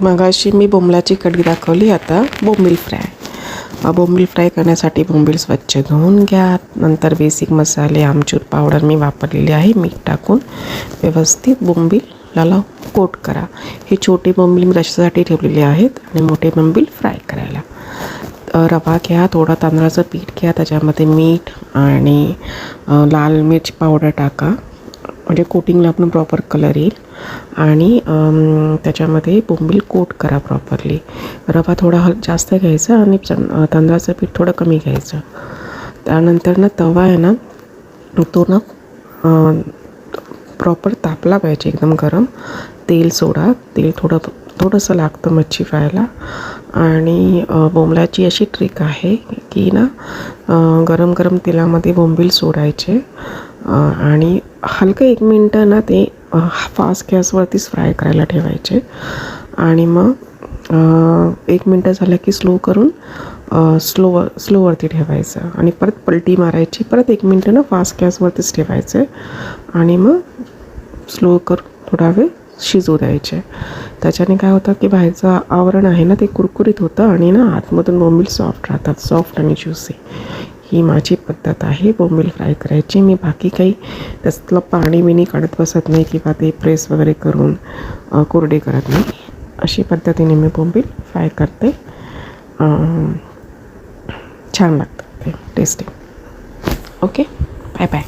मगाशी मी बोंबलाची कढी दाखवली, आता बोंबील फ्राय. बोंबील फ्राय करण्यासाठी बोंबील स्वच्छ धुवून घ्या. नंतर बेसिक मसाले, आमचूर पावडर मी वापरलेली आहे. मीठ टाकून व्यवस्थित बोंबीलाला कोट करा. हे छोटे बोंबील मी रशासाठी ठेवलेले आहेत आणि मोठे बोंबील फ्राय करायला. रवा घ्या, थोडा तांदळाचं पीठ घ्या, त्याच्यामध्ये मीठ आणि लाल मिरची पावडर टाका, म्हणजे कोटिंगला पण प्रॉपर कलर येईल. आणि त्याच्यामध्ये बोंबील कोट करा प्रॉपरली. रवा थोडा जास्त घ्यायचा आणि तांदळाचं पीठ थोडं कमी घ्यायचं. त्यानंतर ना तवा आहे ना, तो ना प्रॉपर तापला पाहिजे, एकदम गरम. तेल सोडा, तेल थोडंसं लागतं मच्छी फ्रायला. आणि बोंबलाची अशी ट्रिक आहे की ना, गरम गरम तेलामध्ये बोंबील सोडायचे आणि हलकं 1 मिनटं ना ते फास्ट गॅसवरतीच फ्राय करायला ठेवायचे. आणि मग 1 मिनटं झालं की स्लो करून स्लोवरती ठेवायचं आणि परत पलटी मारायची. परत 1 मिनटं ना फास्ट गॅसवरतीच ठेवायचे आणि मग स्लो करून थोडा वेळ शिजू द्यायचे. त्याच्याने काय होतं की बाहेरचं आवरण आहे ना, ते कुरकुरीत होतं आणि ना आतमधून बोंबील सॉफ्ट राहतात, सॉफ्ट आणि ज्युसी. ही माझी पद्धत आहे बोंबील फ्राय करायची. मी बाकी काही त्यातलं पाणी काढत बसत नाही किंवा ते प्रेस वगैरे करून कोरडे करत नाही. अशी पद्धतीने मी बोंबील फ्राय करते. छान लागतं ते, टेस्टी. Okay, bye bye.